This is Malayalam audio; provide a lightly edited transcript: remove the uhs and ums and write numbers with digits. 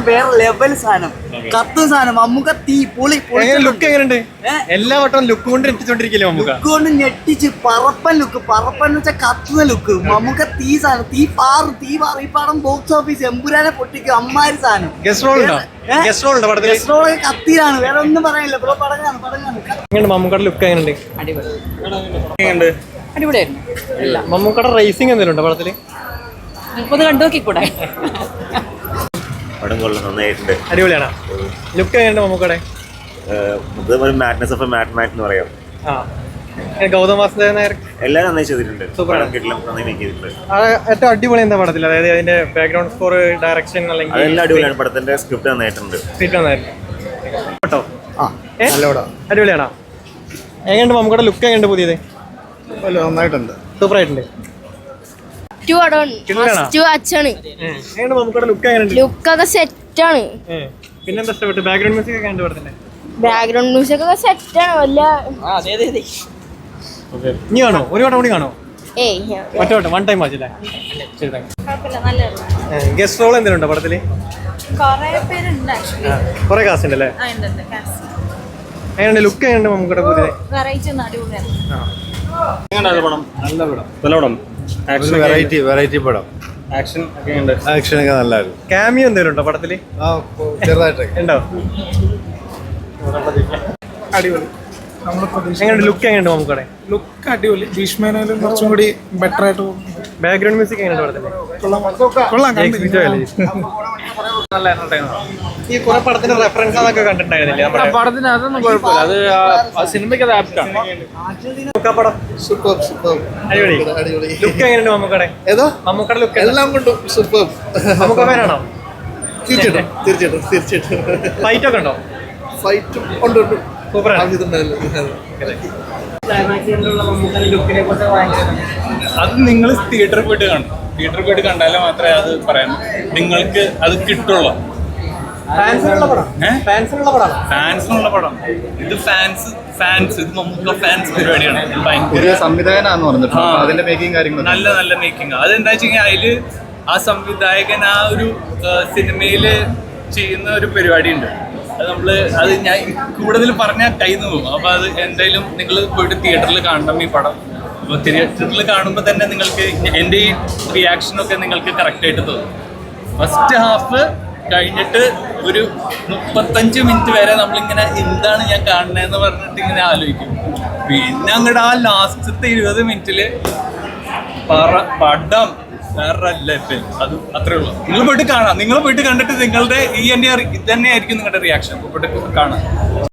വേറെ ലെവൽ സാധനം, കത്തും സാധനം. മമ്മൂക്ക തീ പൊളി. ലുക്ക് എങ്ങനെയുണ്ട്? എല്ലാ വട്ടം ലുക്ക് കൊണ്ട് ഞെട്ടിച്ചോണ്ടിരിക്കില്ലേ മമ്മൂക്ക? ലുക്ക് കൊണ്ട് ഞെട്ടിച്ച് പറപ്പൻ ലുക്ക്. പറപ്പൻ എന്ന് വെച്ചാൽ കത്തുന്ന ലുക്ക്. മമ്മൂക്ക തീ സാധനം, തീ പാറും. ഈ പടം ബോക്സ് ഓഫീസ് എമ്പുരാനെ പൊട്ടിക്കും. അമ്മാരി സാധനം. ഗസ്റ്റ് റോൾ കത്തിയാണ്, വേറെ ഒന്നും പറയാനില്ല. ബ്രോ പടങ്ങാണ്. മമ്മൂക്കയുടെ ലുക്ക് എങ്ങനെയുണ്ട്? അടിപൊളിയായിരുന്നു. മമ്മൂക്കയുടെ റേസിംഗ് എന്തെങ്കിലും ഉണ്ടോ പടത്തില്? കണ്ടു നോക്കിക്കൂടെ? അടിപൊളിയാണോ? ലുക്ക് എങ്ങനെയുണ്ട് മമ്മൂക്കയുടെ? ഗൗതം വാസുദേവൻ നായർ എല്ലാം നന്നായി ചെയ്തിട്ടുണ്ട്. ഏറ്റവും അടിപൊളി എന്താ പടത്തിൽ? അതായത് അതിന്റെ ബാക്ക്ഗ്രൗണ്ട് സ്കോർ, ഡയറക്ഷൻ, അല്ലെങ്കിൽ അതെല്ലാം അടിപൊളിയാണ്. പടത്തിന്റെ സ്ക്രിപ്റ്റ് നന്നായിട്ടുണ്ട്. കേട്ടോ അടിപൊളിയാണോ? എങ്ങനെയുണ്ട് മമ്മൂക്കയുടെ ലുക്ക്? എങ്ങനെയുണ്ട് പുതിയത്? നന്നായിട്ടുണ്ട്, സൂപ്പറായിട്ടുണ്ട്. ലുക്കൊക്കെ സെറ്റാണ്. പിന്നെന്താ ഇഷ്ടപ്പെട്ടു? ബാക്ക്ഗ്രൗണ്ട് മ്യൂസിക് ഒക്കെ ഉണ്ട് പടത്തിന്റെ? ബാക്ക്ഗ്രൗണ്ട് മ്യൂസിക് ഒക്കെ സെറ്റാണ്. വല്ല ഇനി കാണോ? ഒരു വട്ടം കൂടി കാണോ? ഒറ്റ വട്ടം, വൺ ടൈം വാച്ചില്ലേ? ഗസ്റ്റ് റോൾ എന്തെങ്കിലും ഉണ്ടോ പടത്തില്? കൊറേ കാസ്റ്റ് ഉണ്ടല്ലേ? എങ്ങനെയുണ്ട് ലുക്ക്? എങ്ങനെയുണ്ട് മമ്മൂക്കയുടെ പുതിയത്? നല്ല പടം. വെറൈറ്റി പടം. ആക്ഷൻ ഒക്കെ നല്ലായിരുന്നു. ക്യാമിയോ എന്തെങ്കിലും ഉണ്ടോ പടത്തില്? ചെറുതായിട്ട് ഉണ്ടോ? അടിപൊളി. എങ്ങനെയുണ്ട് ലുക്ക്? എങ്ങനെയുണ്ട് മമ്മൂക്കയുടെ ലുക്ക്? അടിപൊളി. ഭീഷ്മേനായാലും കുറച്ചും കൂടി ബെറ്റർ ആയിട്ട് പോകും. ബാക്ക്ഗ്രൗണ്ട് മ്യൂസിക് എങ്ങനെയുണ്ട് പടത്തില്? ഈ കുറെ പടത്തിന്റെ റെഫറൻസ് അതൊക്കെ കണ്ടിട്ടുണ്ടായിരുന്നില്ലേ? പടത്തിന് അതൊന്നും കുഴപ്പമില്ല, അത് സിനിമയ്ക്ക് അത് ആപ്റ്റാണ്. അടിപൊളി. ലുക്ക് എങ്ങനെയുണ്ട് മമ്മൂക്കയുടെ? മമ്മൂക്കയുടെ ലുക്ക് എല്ലാം കൊണ്ടും സൂപ്പർ. മമ്മൂക്ക ഫാനാണോ? തീർച്ചയായിട്ടും. ഫൈറ്റ് ഒക്കെ ഉണ്ടോ? ഫൈറ്റും ഉണ്ട്. സൂപ്പറാണ്. അത് നിങ്ങൾ തിയേറ്ററിൽ പോയിട്ട് കാണും. തിയേറ്ററിൽ പോയിട്ട് കണ്ടാലേ മാത്രമേ അത് പറയാൻ നിങ്ങൾക്ക് അത് കിട്ടുള്ളൂ. ഫാൻസിനുള്ള പടം. ഇത് ഫാൻസ് ഇത് മമ്മൂക്ക ഫാൻസ് പരിപാടിയാണ്. പുതിയ സംവിധായകനാന്ന് പറഞ്ഞിട്ട് അതിന്റെ മേക്കിംഗ് കാര്യങ്ങൾ നല്ല മേക്കിംഗ്. അതെന്താ വെച്ച് കഴിഞ്ഞാൽ അതില് ആ സംവിധായകൻ ആ ഒരു സിനിമയില് ചെയ്യുന്ന ഒരു പരിപാടി ഉണ്ട്. അത് ഞാൻ കൂടുതൽ പറഞ്ഞാൽ കയ്യിൽ പോകും. അപ്പൊ അത് എന്തായാലും നിങ്ങൾ പോയിട്ട് തിയേറ്ററിൽ കാണണം ഈ പടം. അപ്പോൾ തിയേറ്ററിൽ കാണുമ്പോൾ തന്നെ നിങ്ങൾക്ക് എൻ്റെ ഈ റിയാക്ഷനൊക്കെ നിങ്ങൾക്ക് കറക്റ്റായിട്ട് തോന്നും. ഫസ്റ്റ് ഹാഫ് കഴിഞ്ഞിട്ട് ഒരു 35 മിനിറ്റ് വരെ നമ്മളിങ്ങനെ എന്താണ് ഞാൻ കാണുന്നതെന്ന് പറഞ്ഞിട്ട് ഇങ്ങനെ ആലോചിക്കും. പിന്നെ അങ്ങോട്ട് ആ ലാസ്റ്റത്തെ 20 മിനിറ്റില് പടം വേറെ ലെവൽ. അത് അത്രേ ഉള്ളൂ. നിങ്ങൾ പോയിട്ട് കാണാം. നിങ്ങൾ പോയിട്ട് കണ്ടിട്ട് നിങ്ങളുടെ ഇത് തന്നെയായിരിക്കും നിങ്ങളുടെ റിയാക്ഷൻ. പോയിട്ട് കാണാം.